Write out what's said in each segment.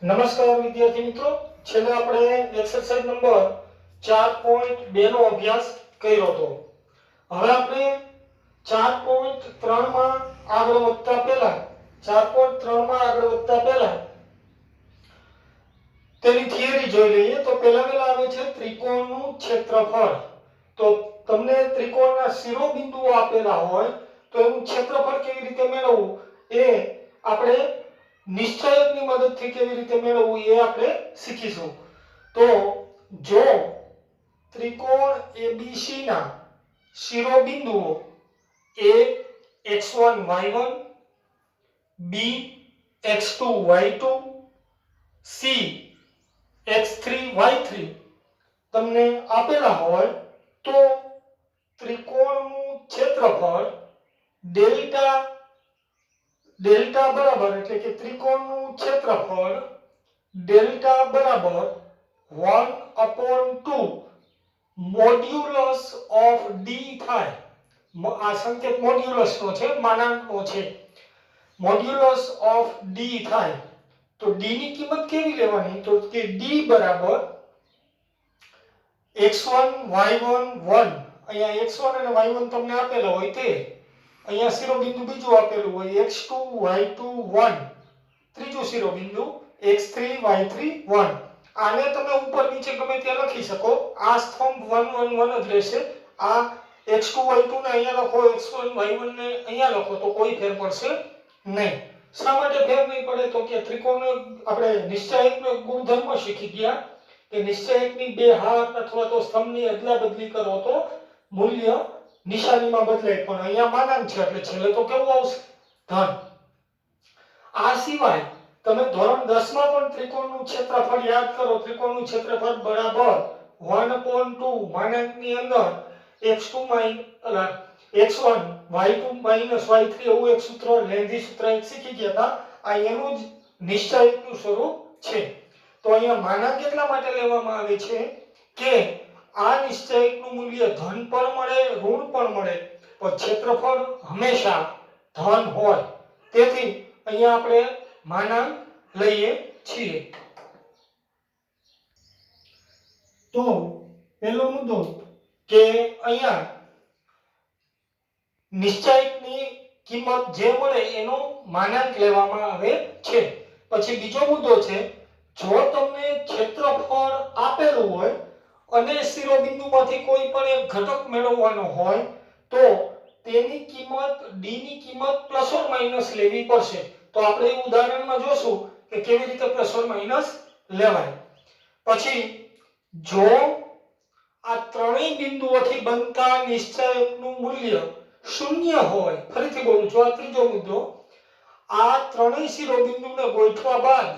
નમસ્કાર વિદ્યાર્થી મિત્રો, છેલ્લે આપણે એક્સરસાઇઝ નંબર 4.2 નો અભ્યાસ કર્યો હતો. હવે આપણે 4.3 માં આગળ વધતા પહેલા 4.3 માં આગળ વધતા પહેલા તેની થિયરી જોઈ લઈએ. તો પહેલા આવે છે ત્રિકોણનું ક્ષેત્રફળ. તો તમને ત્રિકોણના શિરોબિંદુઓ આપેલા હોય તો એનું ક્ષેત્રફળ કેવી રીતે મેળવવું એ આપણે નિશ્ચયકની મદદથી કેવી રીતે મેળવવું એ આપણે શીખીશું. તો જો ત્રિકોણ ABC ના શિરોબિંદુઓ A x1 y1, B x2 y2, C x3 y3 તમને આપેલા હોય તો ત્રિકોણનું ક્ષેત્રફળ ડેલ્ટા બરાબર એટલે કે ત્રિકોણનું ક્ષેત્રફળ ડેલ્ટા બરાબર 1/2 મોડ્યુલસ ઓફ ડી થાય. આ સંકેત મોડ્યુલસનો છે, માનાંકનો છે. મોડ્યુલસ ઓફ ડી થાય તો ડી ની કિંમત કેવી લેવાની? તો કે ડી બરાબર x1 y1 1. અહીંયા x1 અને y1 તમને આપેલા હોય તે અહીંયા શિરોબિંદુ બીજું આપેલું હોય x2 y2 1, ત્રીજું શિરોબિંદુ x3 y3 1. આને તમે ઉપર નીચે ગમે ત્યાં લખી શકો. આ સ્તંભ 1 1 1 જ રહેશે. આ x2 y2 ને અહીંયા લખો, x1 y1 ને અહીંયા લખો તો કોઈ ફેર પડશે નહીં. શા માટે ફેર નહીં પડે? તો કે ત્રિકોણ આપણે નિશ્ચયકનો ગુણધર્મ શીખી ગયા કે નિશ્ચયકની બે હાથ અથવા તો સ્તંભની અદલાબદલી કરો તો મૂલ્ય નિશાનીમાં બદલાય, પણ અહીંયા માનાંક છે એટલે છેલ્લે તો કેવું આવશે? ધન. આ સિવાય તમે ધોરણ 10 માં પણ ત્રિકોણનું ક્ષેત્રફળ યાદ કરો. ત્રિકોણનું ક્ષેત્રફળ બરાબર 1/2 માનાંકની અંદર x2 x1 y2 y3 એવું એક સૂત્ર, લેન્ધી સૂત્ર એક શીખી ગયા હતા. આ એનું જ નિશ્ચયકનું સ્વરૂપ છે. તો અહીંયા માનાંક એટલા માટે લેવામાં આવે છે કે આ નિશ્ચયકનું મૂલ્ય ધન પણ મળે, ઋણ પણ મળે, પણ ક્ષેત્રફળ હંમેશા ધન હોય. તેથી અહીંયા આપણે માનાંક લઈએ છીએ. તો પહેલો મુદ્દો કે અહીંયા નિશ્ચયકની કિંમત જે મળે એનો માનાંક લેવામાં આવે છે. પછી બીજો મુદ્દો છે, જો તમને ક્ષેત્રફળ આપેલું હોય અને શિરોબિંદુમાંથી કોઈ પણ એક ઘટક મેળવવાનો હોય તો તેની કિંમત d ની કિંમત પ્લસ ઓર માઈનસ લેવી પડશે. તો આપણે એ ઉદાહરણમાં જોશું કે કેવી રીતે પ્લસ ઓર માઈનસ લેવાય. પછી જો આ ત્રણેય બિંદુઓથી બનતા નિશ્ચયકનું મૂલ્ય શૂન્ય હોય, ફરીથી બોલું છું, આ ત્રીજો મુદ્દો, આ ત્રણેય શિરોબિંદુને ગોઠવા બાદ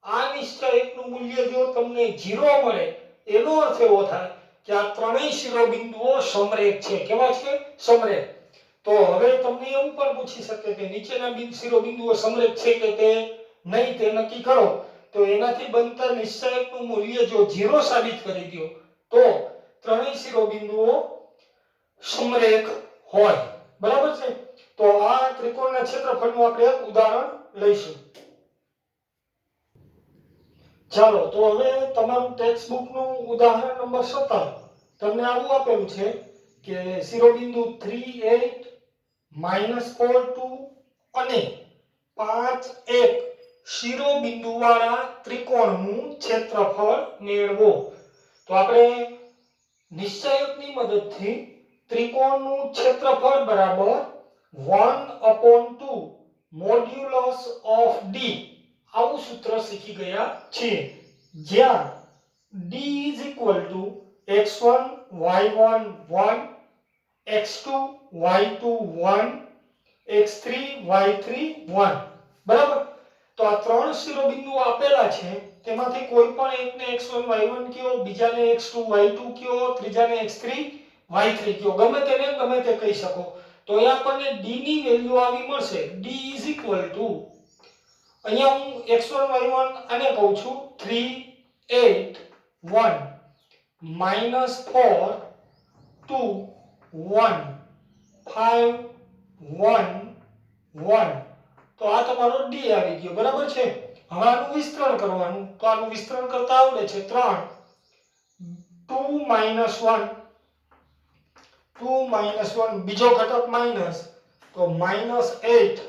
આ નિશ્ચયકનું મૂલ્ય જો તમને 0 મળે એનો અર્થ એવો થાય કે આ ત્રણેય શિરોબિંદુઓ સમરેખ છે. કેવા છે? સમરેખ. તો હવે તમને એવું પણ પૂછી શકે કે નીચેના શિરોબિંદુઓ સમરેખ છે કે તે નહીં, તે નક્કી કરો. તો એનાથી બનતા નિશ્ચયકનું મૂલ્ય જો 0 સાબિત કરી દો તો ત્રણેય શિરોબિંદુઓ સમરેખ હોય. બરાબર છે? તો આ ત્રિકોણના ક્ષેત્રફળનું આપણે એક ઉદાહરણ લઈશું. ચાલો, તો હવે તમારું ટેક્સ્ટ બુકનું ઉદાહરણ નંબર 17 તમને આવું આપેલું છે કે શિરોબિંદુ 3 8 -4 2 અને 5 1 શિરોબિંદુવાળા ત્રિકોણનું ક્ષેત્રફળ મેળવો. તો આપણે નિશ્ચયકની મદદથી ત્રિકોણનું ક્ષેત્રફળ બરાબર 1/2 મોડ્યુલસ ઓફ ડી આવું સૂત્ર શીખી ગયા છીએ, જ્યાં d x1 y1 1, x2 y2 1, x3 y3 1. બરાબર? તો આ ત્રણ શિરોબિંદુઓ આપેલા છે, તેમાંથી કોઈ પણ એકને x1 y1 કયો, બીજાને x2 y2 કયો, ત્રીજાને x3 y3 કયો, ગમે તેને ગમે તે કહી શકો. તો અહીંયા આપણને d ની વેલ્યુ આવી મળશે. d અહીંયા હું x1 y1 આને કહું છું 3 8 1 -4 2 1 5 1 1. તો આ તમારો d આવી ગયો. બરાબર છે? હવે આનું વિસ્તરણ કરવાનું, તો આનું વિસ્તરણ કરતા આવડે છે 3 2 - 1 2 - 1 બીજો ઘટક માઈનસ તો -8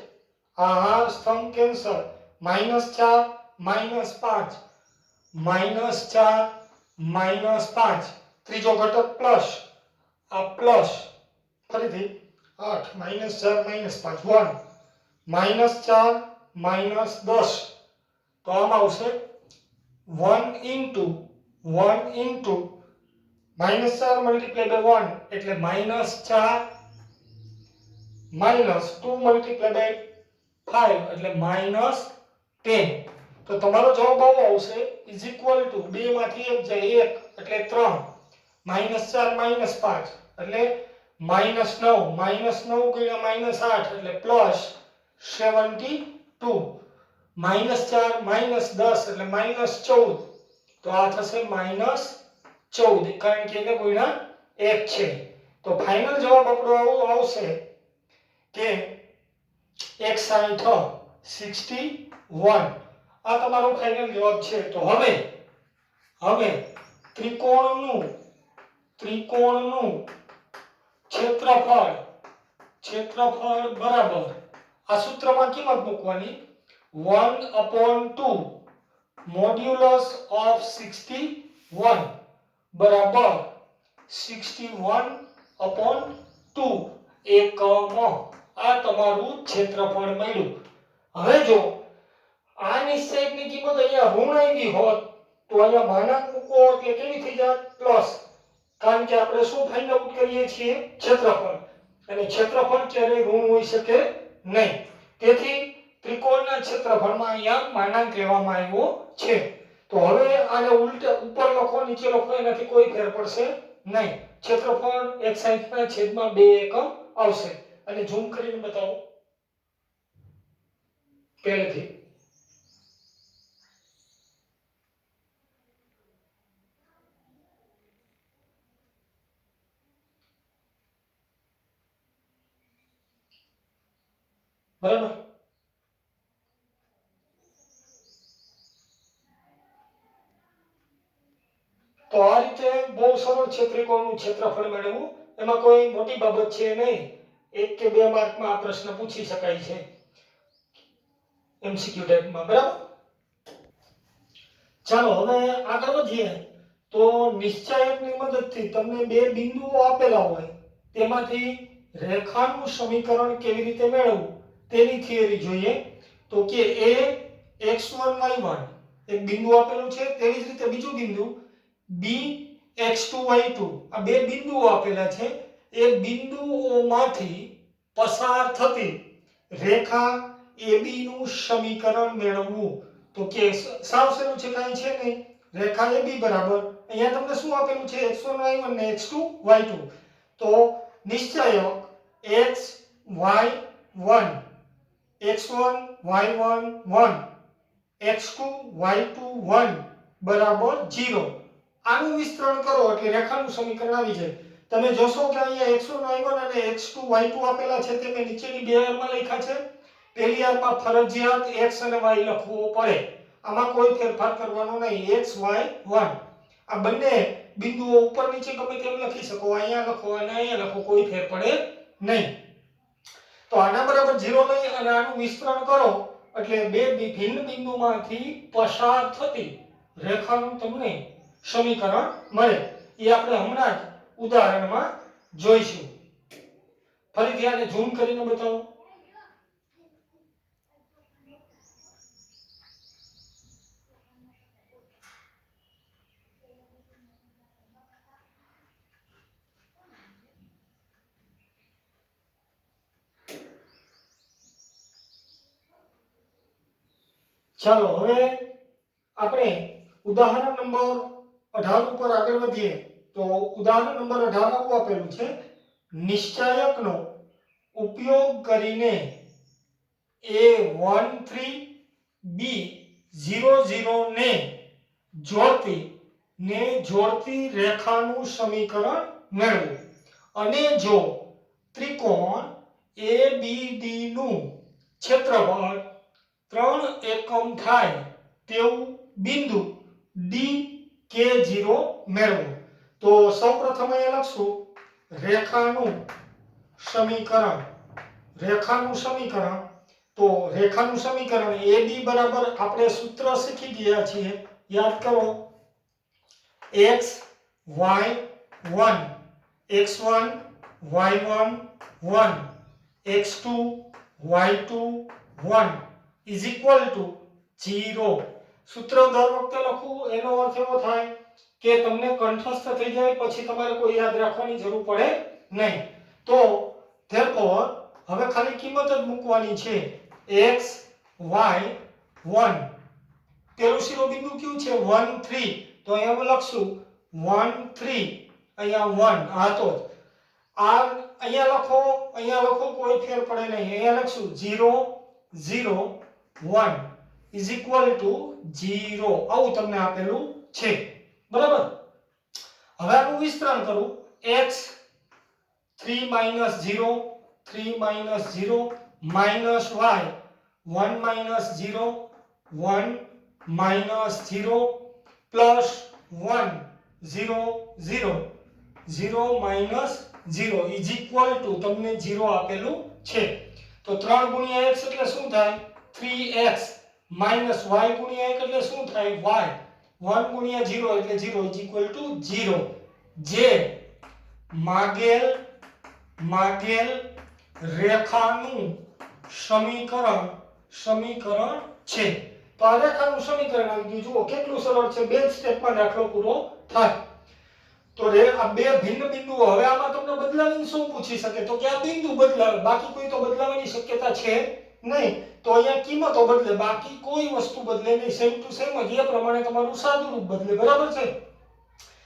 આ સ્તંભ કેન્સલ -4 -5 -4 -5 ત્રીજો ઘટક પ્લસ આ પ્લસ ફરીથી 8 -4 -5 1 -4 -10 તો આમાં આવશે 1 into -4 multiplied by 1 એટલે -4 -2 multiplied by 5 એટલે -10 તો તમારો જવાબ આવો આવશે ઇઝ ઇક્વલ ટુ 2 માંથી 1 જાય 1 એટલે 3 -4 -5 એટલે -9 -9 ગુણ્યા -8 એટલે +72 -4 -10 એટલે -14 તો આ થશે -14 કારણ કે એને ગુણ્યા 1 છે તો ફાઇનલ જવાબ આપણો આવો આવશે કે 61 આ તમારો ફાઇનલ જવાબ છે તો હવે ત્રિકોણનું ક્ષેત્રફળ બરાબર આ સૂત્રમાં કિંમત મૂકવાની 1/2 મોડ્યુલસ ઓફ 61 બરાબર 61/2 એકમ આ તમારું ક્ષેત્રફળ મળ્યું હવે જો આ નિશ્ચયકની કિંમત અહીંયા ઋણ આવી હોત તો અહીંયા માનાંક મૂકો એટલે કેવી થઈ જાત પ્લસ કારણ કે આપણે શું ફાઇન્ડ આઉટ કરીએ છીએ ક્ષેત્રફળ અને ક્ષેત્રફળ ક્યારેય ઋણ હોઈ શકે નહીં તેથી ત્રિકોણના ક્ષેત્રફળમાં અહીંયા માનાંક લેવામાં આવ્યો છે તો હવે આને ઉલટા ઉપર લખો નીચે લખો એનાથી કોઈ ફેર પડશે નહીં ક્ષેત્રફળ 1/60/2 એકમ આવશે અને ઝૂમ કરીને બતાવો પહેલેથી બરાબર તો આ રીતે બહુ સરળ છે ત્રિકોણનું ક્ષેત્રફળ મેળવવું એમાં કોઈ મોટી બાબત છે નહીં 1 કે 2 માર્કમાં આ પ્રશ્ન પૂછી શકાય છે એમસીક્યુ ટાઈપમાં બરાબર ચાલો હવે આગળ વધીએ તો નિશ્ચાયકની મદદથી તમને બે બિંદુઓ આપેલા હોય તેમાંથી રેખાનું સમીકરણ કેવી રીતે મેળવવું તેની થિયરી જોઈએ તો કે a x1 y1 એક બિંદુ આપેલું છે તેવી જ રીતે બીજું બિંદુ b x2 y2 આ બે બિંદુઓ આપેલા છે એ બિંદુઓમાંથી પસાર થતી રેખા AB નું સમીકરણ મેળવવું તો કે સાવ સરળ છે કાંઈ છે નહીં રેખા AB બરાબર અહીંયા તમને શું આપેલું છે x1 y1 ને x2 y2 તો નિશ્ચયક x y1 x1 y1 1 x2 y2 1 બરાબર 0 આનું વિસ્તરણ કરો એટલે રેખાનું સમીકરણ આવી જાય તમે જોશો કે અહીંયા x1 y1 અને x2 y2 આપેલા છે તે મેં નીચેની બે આરમાં લખ્યા છે પહેલી આરમાં ફરજિયાત x અને y લખવો પડે આમાં કોઈ ફેરફાર કરવાનો નહીં x y 1 આ બંને બિંદુઓ ઉપર નીચે ગમે તેમ લખી શકો અહીંયા લખો અને અહીંયા લખો કોઈ ફેર પડે નહીં તો આના બરાબર 0 લઈ અને આનું વિસ્તરણ કરો એટલે બે ભિન્ન બિંદુમાંથી પસાર થતી રેખાનું તમને સમીકરણ મળે એ આપણે હમણાં જ ઉદાહરણમાં જોઈશું ફરીથી આને ઝૂમ કરીને બતાવો ચાલો હવે આપણે ઉદાહરણ નંબર 18 ઉપર આગળ વધીએ તો ઉદાહરણ નંબર 18 આવું આપેલું છે નિશ્ચાયકનો ઉપયોગ કરીને A13 B00 ને જોડતી રેખાનું સમીકરણ મેળવો અને જો ત્રિકોણ ABD નું ક્ષેત્રફળ 3 એકમ થાય તેવું બિંદુ DK0 મેળવો. તો સૌપ્રથમ અહીંયા લખશું રેખાનું સમીકરણ. તો રેખાનું સમીકરણ AB બરાબર આપણે સૂત્ર શીખી ગયા છીએ, યાદ કરો, x y1 x1 y1 1 x2 y2 1 is equal to 0. સૂત્ર દર વખતે લખવું એનો અર્થ એવો થાય કે તમને કંઠસ્થ થઈ જાય, પછી તમારે કોઈ યાદ રાખવાની જરૂર પડે નહીં. તો therefore હવે ખાલી કિંમત જ મૂકવાની છે. x y 1 પેલું શિરોબિંદુ કયું છે 1 3, તો અહીંયા લખશું 1 3, અહીંયા 1 આ તો આ અહીંયા લખો કોઈ ફેર પડે નહીં. અહીંયા લખશું 0 0 1 is equal to 0. આવું તમને આપેલું છે, બરાબર. હવે આનું વિસ્તરણ કરું. x 3 minus 0 3 minus 0 minus y 1 minus 0 1 minus 0 plus 1 0 0 0 minus 0 is equal to તમને 0 આપેલું છે. તો 3 ગુણ્યા x એટલે શું થાય 3x minus y ગુણ્યા 1 એટલે શું થાય y 1 ગુણ્યા 0 એટલે 0 is equal to 0. જે માગેલ રેખાનું સમીકરણ છે. તો આ રેખાનું સમીકરણ આવી ગયું. જુઓ કેટલું સરળ છે, બે સ્ટેપમાં દાખલો પૂરો થાય. તો આ બે ભિન્ન બિંદુઓ, હવે આમાં તમને બદલાવીને શું પૂછી શકે, તો કે આ બિંદુ બદલાવે, બાકી કોઈ તો બદલાવાની શક્યતા છે નહીં. તો અહીંયા કિંમતો બદલે, બાકી કોઈ વસ્તુ બદલે નહીં, સેમ ટુ સેમ જ. એ પ્રમાણે તમારું સાદું રૂપ બદલે, બરાબર છે.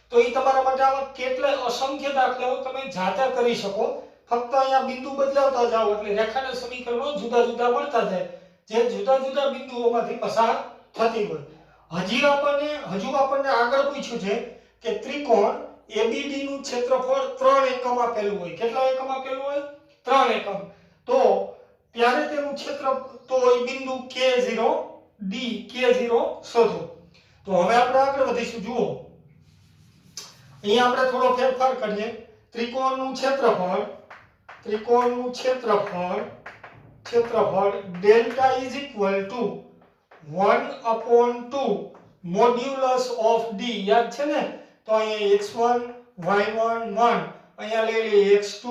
તો એ તમારા માટે આવા કેટલાય અસંખ્ય દાખલાઓ તમે જાતે કરી શકો. ફક્ત અહીંયા બિંદુ બદલાવતા જાઓ એટલે રેખાના સમીકરણો જુદા જુદા મળતા જાય, જે જુદા જુદા બિંદુઓમાંથી પસાર થતી હોય. હજુ આપણને આગળ પૂછ્યું છે કે ત્રિકોણ ABD નું ક્ષેત્રફળ 3 એકમ આપેલું હોય. કેટલા એકમ આપેલું હોય 3 એકમ. તો ત્યારે તેનું ક્ષેત્ર તો એ બિંદુ K0 શોધો. તો હવે આપણે આગળ વધીશું. જુઓ અહીંયા આપણે થોડો ફેરફાર કરીએ. ત્રિકોણનું ક્ષેત્રફળ delta is equal to 1/2 modulus of d. યાદ છે ને? તો અહીંયા x1 y1 1, અહીંયા લઈ લઈએ x2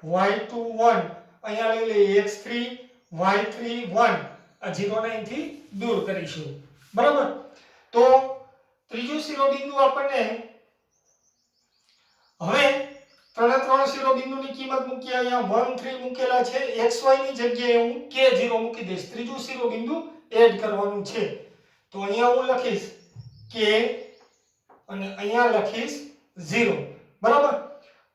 y2 1, અહીંયા લઈ લઈએ x3 y3 1. આ 0 ને અહીંથી દૂર કરીશું, બરાબર. તો ત્રીજું શિરોબિંદુ આપણને હવે ત્રણ શિરોબિંદુની કિંમત મૂકી. અહીંયા 1 3 મૂકેલા છે, xy ની જગ્યાએ હું k0 મૂકી દઈશ. ત્રીજું શિરોબિંદુ એડ કરવાનું છે. તો અહીંયા હું લખીશ k અને અહીંયા લખીશ 0, બરાબર.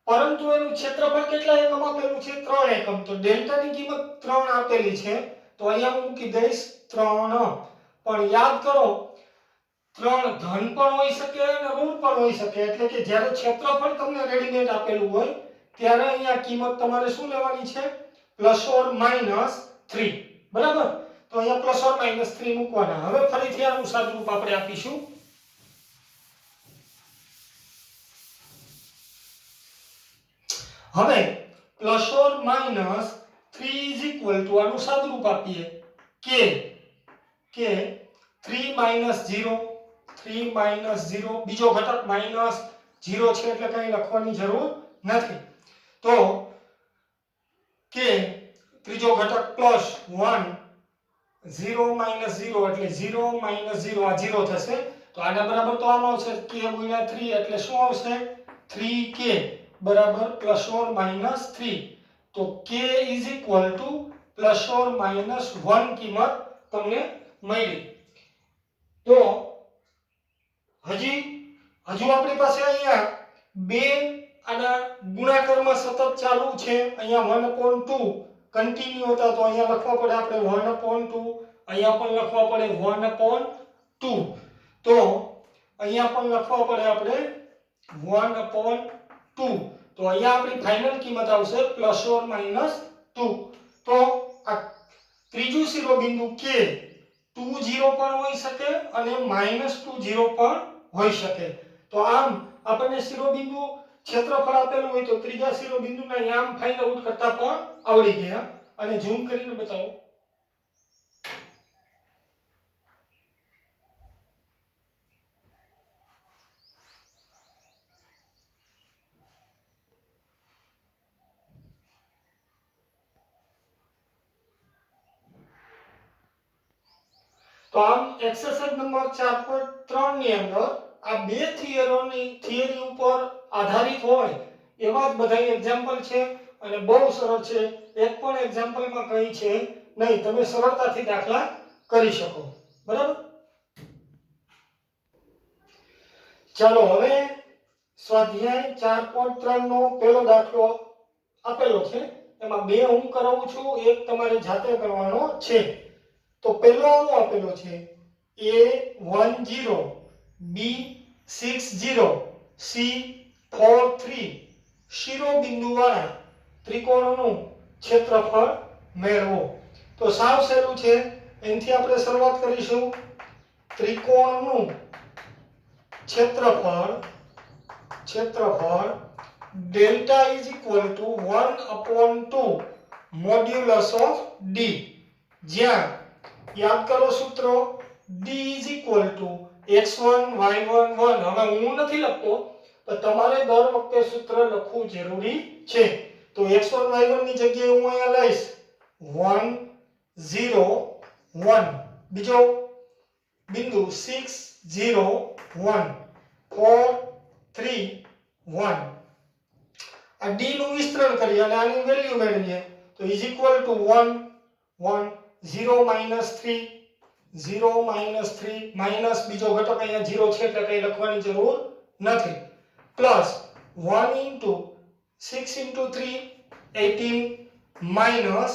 પરંતુ એનું ક્ષેત્રફળ કેટલા એકમ આપેલું છે 3 એકમ. તો ડેલ્ટા ની કિંમત 3 આપેલી છે, તો અહીંયા હું મૂકી દઈશ 3. પણ યાદ કરો 3 ધન પણ હોઈ શકે અને ઋણ પણ હોઈ શકે. એટલે કે જ્યારે ક્ષેત્રફળ તમને રેડીમેડ આપેલું હોય ત્યારે અહીંયા કિંમત તમારે શું લેવાની છે ±3, બરાબર. તો અહીંયા ±3 મૂકવાના. હવે ફરીથી આનું સાદુરૂપ આપણે આપીશું. હવે ±3 ઇઝ ઇક્વલ ટુ આનું સાદુરૂપ આપીએ કે 3 - 0 બીજો ઘટક -0 છે એટલે કંઈ લખવાની જરૂર નથી. તો કે ત્રીજો ઘટક +1 0 - 0 એટલે 0 - 0 આ 0 થશે. તો આના બરાબર તો આમ આવશે k * 3 એટલે શું આવશે 3k બરાબર ±3. તો k ઇઝ ઇક્વલ ટુ ±1 કિંમત તમને મળી. તો હજુ આપણી પાસે અહીંયા બે આના ગુણાકારમાં સતત ચાલુ છે. અહીંયા 1/2 કન્ટિન્યુ હતા, તો અહીંયા લખવા પડે આપણે 1/2, અહીંયા પણ લખવા પડે 1/2. તો અહીંયા પણ લખવા પડે આપણે 1/2. તો અહીંયા આપણી ફાઇનલ કિંમત આવશે ±2. તો આ ત્રીજું શિરોબિંદુ K2 20 પણ હોઈ શકે અને -20 પણ હોઈ શકે। તો આમ આપણને શિરોબિંદુ ક્ષેત્રફળ આપેલું હોય તો ત્રીજા શિરોબિંદુના યામ ફાઇન્ડ આઉટ કરતા પણ આવડી ગયા। અને ઝૂમ કરીને બતાવો। તો આમ એક્સરસાઇઝ નંબર 4.3 ની અંદર આ બે થિયરી ઉપર આધારિત હોય એવા જ બધા એક્ઝામ્પલ છે અને બહુ સરળ છે। એક પણ એક્ઝામ્પલમાં કંઈ છે નહીં, તમે સરળતાથી દાખલા કરી શકો। બરાબર? ચાલો હવે સ્વાધ્યાય 4.3 નો પહેલો દાખલો આપેલો છે, એમાં બે હું કરાવું છું, એક તમારે જાતે કરવાનો છે। તો પહેલો આવો આપેલો છે A10 B60 C43 શિરોબિંદુવાળા ત્રિકોણનું ક્ષેત્રફળ મેળવો। તો સાવ સહેલું છે, એનાથી આપણે શરૂઆત કરીશું। ત્રિકોણનું ક્ષેત્રફળ delta is equal to 1/2 modulus of D, જ્યાં યાદ કરો સૂત્ર d is equal to x1 y1 1। હવે હું નથી લખતો, પણ તમારે દર વખતે સૂત્ર લખવું જરૂરી છે। તો x1 y1 ની જગ્યાએ હું અહીંયા લઈશ 1 0 1, બીજો બિંદુ 6 0 1 4 3 1। આ d નું વિસ્તરણ કરી અને આની વેલ્યુ મેળવીએ તો ઇઝ ઇક્વલ ટુ 1 1 0 -3 0 -3 માઈનસ બીજો ઘટક અહીંયા 0 છે એટલે કંઈ લખવાની જરૂર નથી, પ્લસ 1 * 6 * 3 18 માઈનસ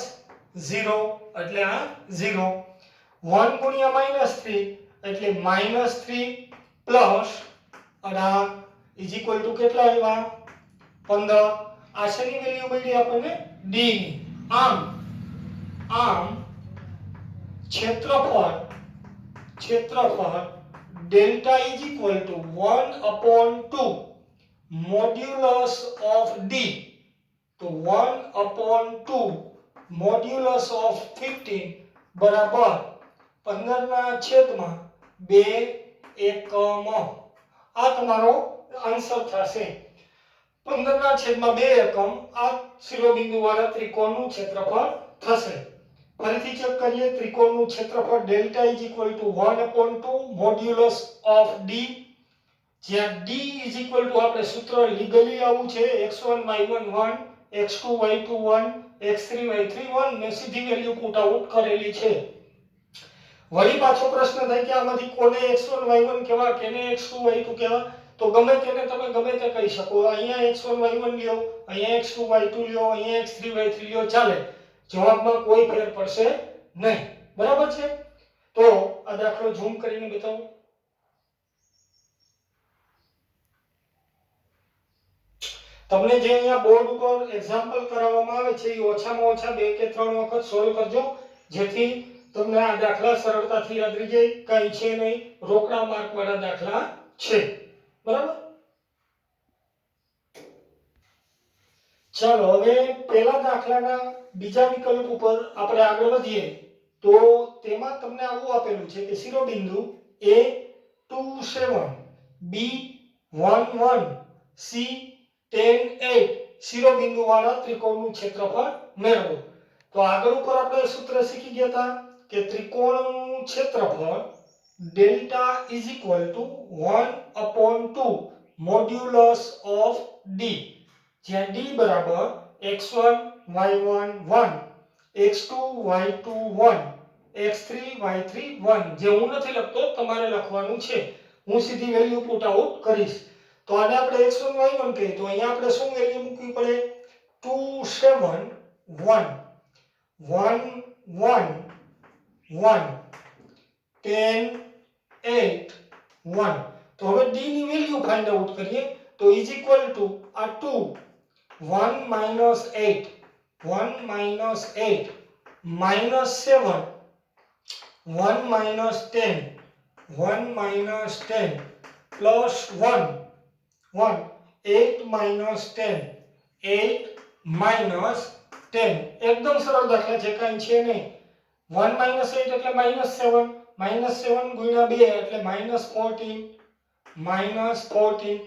0 એટલે આ 0 1 * -3 એટલે -3 પ્લસ અને આ ઇઝ ઇક્વલ ટુ કેટલા આવ્યા 15। આ શેની વેલ્યુ મળી આપણને d ની। આમ ક્ષેત્રફળ delta is equal to 1/2 modulus of d, તો 1/2 મોડ્યુલસ ઓફ 15 બરાબર 15/2 એકમ। આ તમારો આન્સર થશે। 15/2 એકમ આ શિરોબિંદુ વાળા ત્રિકોણનું ક્ષેત્રફળ થશે। ફરીથી ચેક કરીએ, ત્રિકોણનું ક્ષેત્રફળ delta is equal to 1/2 modulus of d, જ્યાં d ઇઝ ઇક્વલ ટુ આપણે સૂત્ર લીગલી આવું છે x1 y1 1 x2 y2 1 x3 y3 1 ને સીધી વેલ્યુ પુટ આઉટ કરેલી છે। વળી પાછો પ્રશ્ન થાય કે આમાંથી કોને x1 y1 કહેવા, કેને x2 y2 કહેવા? તો ગમે તેને તમે ગમે તે કહી શકો। અહીંયા x1 y1 લ્યો, અહીંયા x2 y2 લ્યો, અહીંયા x3 y3 લ્યો, ચાલે, જવાબમાં કોઈ ફેર પડશે નહીં। બરાબર છે? તો આ દાખલો ઝૂમ કરીને બતાવો। તમને જે અહીંયા બોર્ડ ઉપર એક્ઝામ્પલ કરાવવામાં આવે છે એ ઓછામાં ઓછા 2 કે 3 વખત સોલ્વ કરજો, જેથી તમને આ દાખલા સરળતાથી યાદ રહી જાય। કંઈ છે નહીં, રોકડા માર્ક વાળા દાખલા છે। બરાબર? ચાલો હવે પહેલા દાખલાના બીજા વિકલ્પ ઉપર આપણે આગળ વધીએ। તો તેમાં તમને આવું આપેલું છે કે શિરોબિંદુ A27 B11 C108 શિરોબિંદુ વાળા ત્રિકોણનું ક્ષેત્રફળ મેળવો। તો આગળ ઉપર આપણે સૂત્ર શીખી ગયા હતા કે ત્રિકોણનું ક્ષેત્રફળ delta is equal to 1/2 modulus of d, જ્યાં d બરાબર x1 y1 1 x2 y2 1 x3 y3 1। જે હું નથી લખતો, તમારે લખવાનું છે, હું સીધી વેલ્યુ પુટ આઉટ કરીશ। તો આને આપણે x1 y1 કહીએ તો અહીંયા આપણે શું વેલ્યુ મૂકવી પડે 271 1 1 1 10 8 1। તો હવે d ની વેલ્યુ ફાઇન્ડ આઉટ કરીએ તો ઇઝ ઇક્વલ ટુ આ 2 1 - 8 1 - 8 -7 1 minus 10 1 minus 10 plus 1 1 8 minus 10 8 minus 10 એકદમ સરળ દાખલા છે, કાંઈ છે નહીં. 1 minus 8 એટલે -7 -7 ગુણ્યા 2 એટલે -14 -14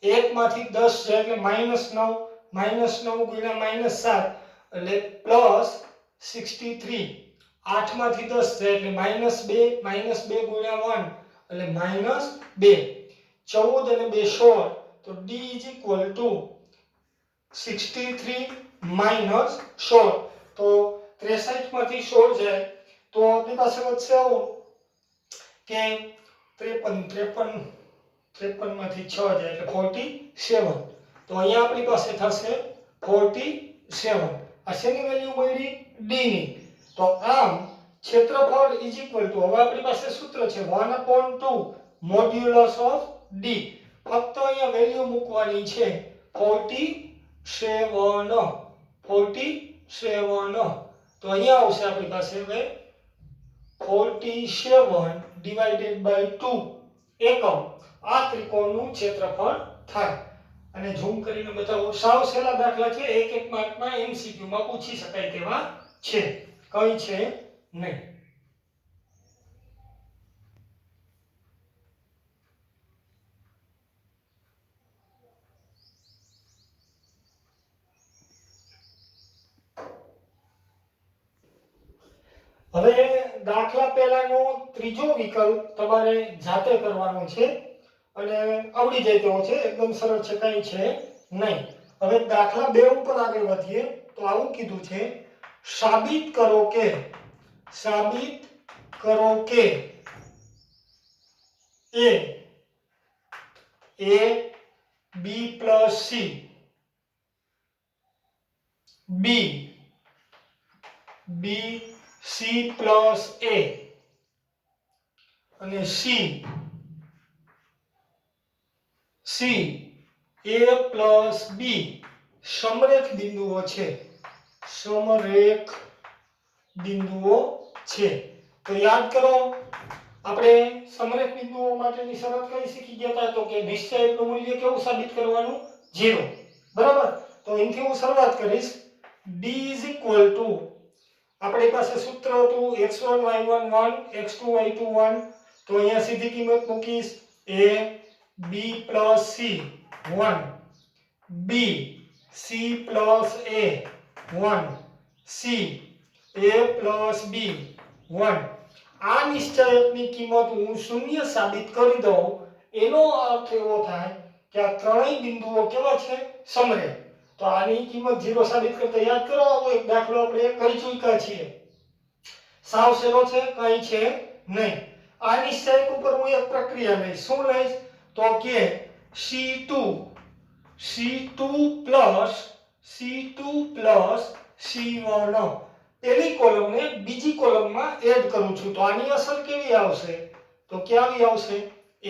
1 માંથી 10 જાય એટલે -9 -9 ગુણ્યા -7 એટલે +63 8 માંથી 10 જાય એટલે -2 ગુણ્યા 1 એટલે -2 14 અને 2 16 તો d is equal to 63 minus 16 તો 63 માંથી 16 જાય તો આપણી પાસે વધશે આવું કે 53 માંથી 6 જાય એટલે 47 તો અહીંયા આપણી પાસે થશે 47 આ શેની વેલ્યુ મળી d ની તો આમ ક્ષેત્રફળ ઇઝ ઇક્વલ ટુ હવે આપણી પાસે સૂત્ર છે 1/2 મોડ્યુલસ ઓફ d ફક્ત અહીંયા વેલ્યુ મૂકવાની છે 47 તો અહીંયા આવશે આપણી પાસે હવે 47 ડિવાઇડેડ બાય 2 એકમ આ ત્રિકોણનું ક્ષેત્રફળ થાય. અને ઝૂમ કરીને બતાવો સાવ સહેલા દાખલા છે, એક માર્કમાં MCQ માં પૂછી શકાય તેવા છે, કઈ છે નહીં. હવે દાખલા પહેલાનો ત્રીજો વિકલ્પ તમારે જાતે કરવાનો છે અને આવડી જાય તેવો છે, એકદમ સરળ છે, કાંઈ છે નહીં. હવે દાખલા 2 ઉપર આગળ વધીએ તો આવું કીધું છે સાબિત કરો કે a b plus c b c plus a અને c a plus b સમરેખ બિંદુઓ છે, તો યાદ કરો આપણે સમરેખ બિંદુઓ માટેની શરત કઈ શીખી ગયા હતા તો કે નિશ્ચયકનું મૂલ્ય કેવું સાબિત કરવાનું 0 બરાબર. તો અહીંથી હું શરૂઆત કરીશ d is equal to આપણી પાસે સૂત્ર હતું x1 y1 1 x2 y2 1 તો અહીંયા સીધી કિંમત મૂકીશ a b plus c 1 b c plus a 1 c a plus b 1 આ નિશ્ચયકની કિંમત હું શૂન્ય સાબિત કરી દઉં એનો અર્થ એવો થાય કે આ ત્રણેય બિંદુઓ કેવા છે સમરેખ. તો આની કિંમત 0 સાબિત કરતા યાદ કરો આવો એક દાખલો આપણે કરી ચૂક્યા છીએ, સાવ સહેલો છે, કઈ છે નહીં. આ નિશ્ચયક ઉપર હું એક પ્રક્રિયા લઈશ, શું લઈશ તો કે C2 plus C1 પહેલી કોલમને બીજી કોલમમાં એડ કરું છું તો આની અસર કેવી આવશે તો કેવી આવશે a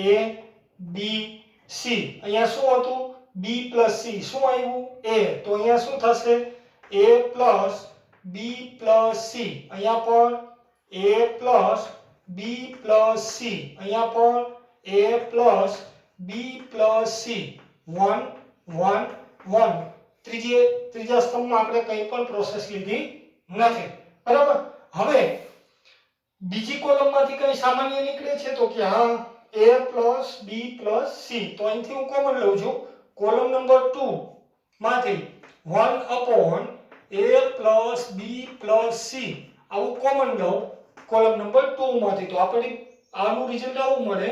b c અહીંયા શું હતું b plus c શું આવ્યું a તો અહીંયા શું થશે a plus b plus c અહીંયા પણ a plus b plus c અહીંયા પણ a plus b plus c 1 1 1 ત્રીજા સ્તંભમાં આપણે કંઈ પણ પ્રોસેસ લીધી નથી બરાબર. હવે બીજી કોલમમાંથી કઈ સામાન્ય નીકળે છે તો કે હા a plus b plus c તો અહીંથી હું કોમન લઉં છું કોલમ નંબર 2 માંથી 1/a plus b plus c આવું કોમન લઉં કોલમ નંબર 2 માંથી તો આપણે આનું રિઝલ્ટ આવું મળે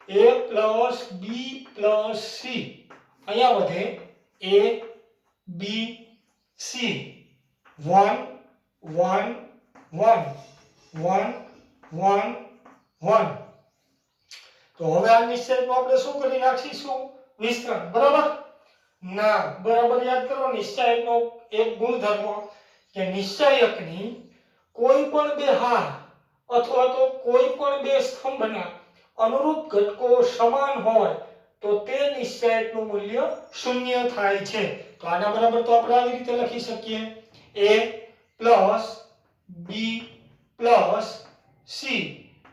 a plus b plus c અહીંયા વધે a b c 1 1 1 1 1 1 તો હવે આ નિશ્ચયકમાં આપણે શું કરી નાખીશું વિસ્તરણ બરાબર ના બરાબર યાદ કરો નિશ્ચયકનો એક ગુણધર્મ કે નિશ્ચયકની કોઈ પણ બે હાર અથવા તો કોઈ પણ બે સ્તંભના અનુરૂપ ઘટકો સમાન હોય તો તે નિશ્ચયકનું મૂલ્ય શૂન્ય થાય છે. તો આના બરાબર તો આપણે આવી રીતે લખી શકીએ a plus b plus c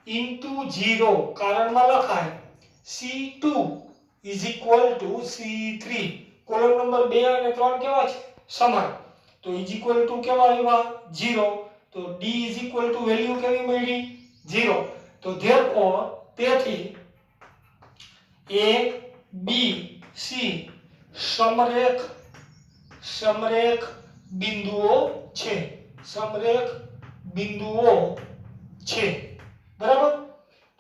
into 0 કારણમાં લખાય c2 is equal to c3 column number 2 અને 3 કેવા છે સમાન તો is equal to કેવા આવ્યા 0 તો d is equal to value કેવી મળી 0 તો therefore તેથી a b c સમરેખ બિંદુઓ છે સમરેખ બિંદુઓ છે બરાબર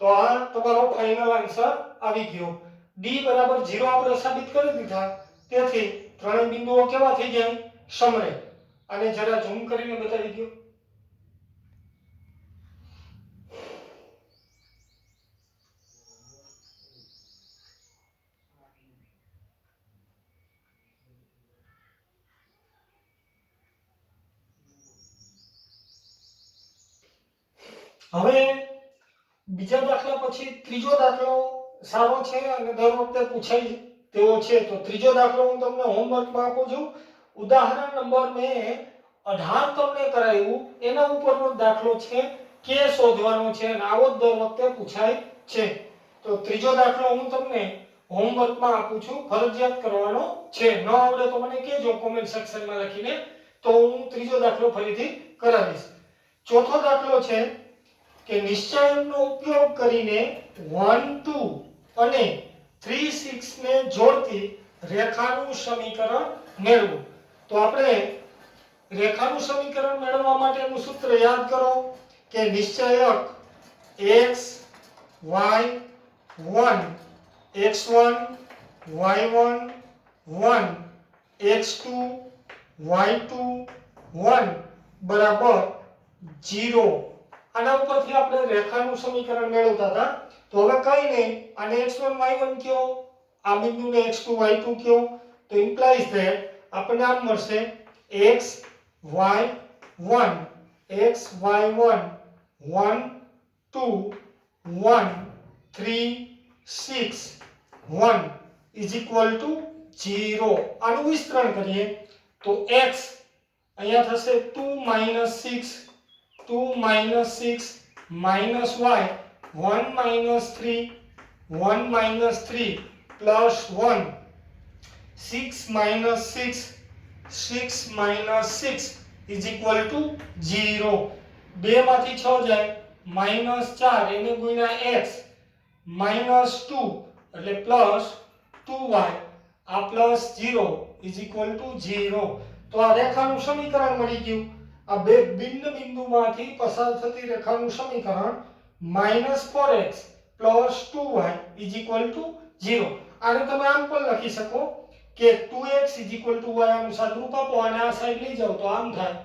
તો આ તમારો ફાઇનલ આન્સર આવી ગયો d બરાબર 0 આપણે સાબિત કરી દીધા તેથી ત્રણેય બિંદુઓ કેવા થઈ જાય સમરેખ આને જરા ઝૂમ કરીને બતાવી દો હવે બીજા દાખલા પછી ત્રીજો દાખલો સારો છે અને દર વખતે પૂછાય તેવો છે તો ત્રીજો દાખલો હું તમને હોમવર્કમાં આપું છું ઉદાહરણ નંબર મેં 18 તમને કરાવ્યું એના ઉપરનો દાખલો છે કે શોધવાનો છે અને આવો જ દર વખતે પૂછાય છે તો ત્રીજો દાખલો હું તમને હોમવર્કમાં આપું છું ફરજિયાત કરવાનો છે ન આવડે તો મને કહેજો કોમેન્ટ સેક્શનમાં લખીને તો હું ત્રીજો દાખલો ફરીથી કરાવીશ ચોથો દાખલો છે કે નિશ્ચયકનો ઉપયોગ કરીને 1 2 અને 3 6 ને જોડતી રેખાનું સમીકરણ મેળવો તો આપણે રેખાનું સમીકરણ મેળવવા માટેનું સૂત્ર યાદ કરો કે નિશ્ચયક x y 1 x1 y1 1 x2 y2 1 બરાબર 0 આના ઉપરથી આપણે રેખાનું સમીકરણ મેળવતા હતા તો હવે કઈ નહીં આને x1 y1 કયો આ બિંદુને x2 y2 કયો તો ઇમ્પ્લાઇઝ ધેટ આપણને આમ મળશે x y1 x y1 1 2 1 3 6 1 is equal to 0 આનું વિસ્તરણ કરીએ તો x અહીંયા થશે 2 6 2 6 minus y 1 3 1 3 plus 1 6 6 is equal to 0 2 માંથી 6 જાય -4 એને ગુણ્યા x -2 એટલે પ્લસ 2y આ પ્લસ 0 is equal to 0 તો આ રેખાનું સમીકરણ મળી ગયું આ બે ભિન્ન બિંદુમાંથી પસાર થતી રેખાનું સમીકરણ -4x + 2y is equal to 0 આને તમે આમ પણ લખી શકો કે 2x is equal to y આનું સાદુરૂપ આપો અને આ સાઈડ લઈ જાઓ તો આમ થાય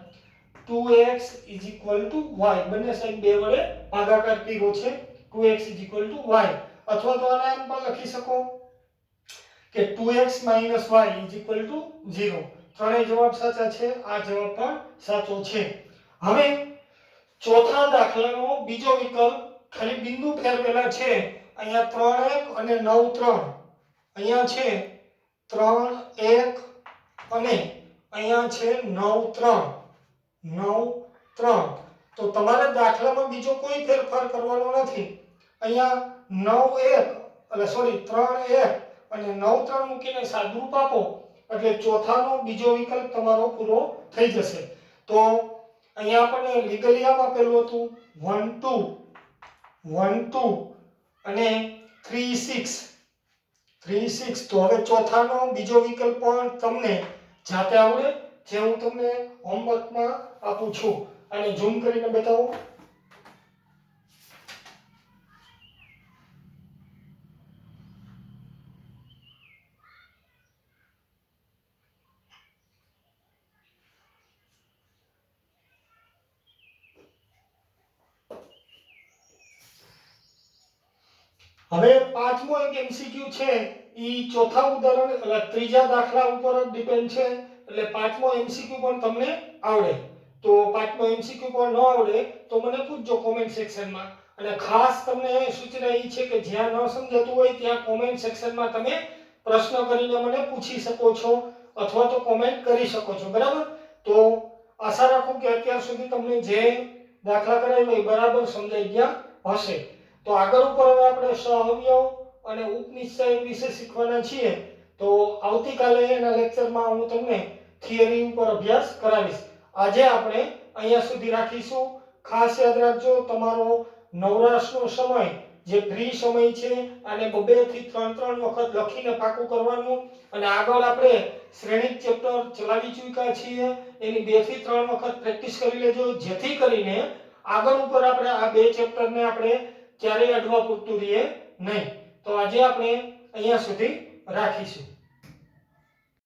2x is equal to y બંને સાઈડ બે વડે ભાગાકાર કર્યો છે 2x is equal to y અથવા તો આને આમ પણ લખી શકો કે 2x - y is equal to 0 ત્રણેય જવાબ સાચા છે આ જવાબ પણ સાચો છે હવે ચોથા દાખલાનો બીજો વિકલ્પ ખાલી બિંદુ ફેરવેલા છે અહીંયા 3 1 અને 9 3 અહીંયા છે 3 1 અને અહીંયા છે 9 3 તો તમારે દાખલામાં બીજો કોઈ ફેરફાર કરવાનો નથી અહીંયા 9 1 એટલે સોરી 3 1 અને 9 3 મૂકીને સાદુરૂપ આપો એટલે ચોથાનો બીજો વિકલ્પ તમારો પૂરો થઈ જશે તો અહીંયા આપણને લીગલી આમ આપેલું હતું 1 2 અને 3 6 તો હવે ચોથાનો બીજો વિકલ્પ પણ તમને જાતે આવડે જે હું તમને હોમવર્કમાં આપું છું અને ઝૂમ કરીને બતાવો હવે પાંચમો એક એમસીક્યુ છે ઈ ચોથા ઉદાહરણ એટલે ત્રીજા દાખલા ઉપર જ ડિપેન્ડ છે એટલે પાંચમો એમસીક્યુ પણ તમને આવડે તો પાંચમો એમસીક્યુ પણ ન આવડે તો મને પૂછજો કોમેન્ટ સેક્શનમાં અને ખાસ તમને સૂચના એ છે કે જ્યાં ન સમજાતું હોય ત્યાં કોમેન્ટ સેક્શનમાં તમે પ્રશ્ન કરીને મને પૂછી શકો છો અથવા તો કોમેન્ટ કરી શકો છો બરાબર તો આશા રાખું કે અત્યાર સુધી તમને જે દાખલા કરાવ્યા એ બરાબર સમજાઈ ગયા હશે. તો આગળ ઉપર હવે આપણે સહઅવયવ અને ઉપનિશ્ચય વિશે શીખવાના છીએ. તો આવતીકાલે એના લેક્ચરમાં હું તમને થિયરી ઉપર અભ્યાસ કરાવીશ. આજે આપણે અહીંયા સુધી રાખીશું. ખાસ યાદ રાખજો, તમારો નવરાશનો સમય જે ફ્રી સમય છે અને 2 થી 3 વખત લખીને પાકું કરવાનું. અને આગળ આપણે શ્રેણિક ચેપ્ટર ચલાવી ચૂક્યા છીએ, એની 2 થી 3 વખત પ્રેક્ટિસ કરી લેજો, જેથી કરીને આગળ ઉપર આપણે આ 2 ચેપ્ટરને આપણે ક્યારેય અડવા પૂરતું રહીએ નહીં. તો આજે આપણે અહીંયા સુધી રાખીશું.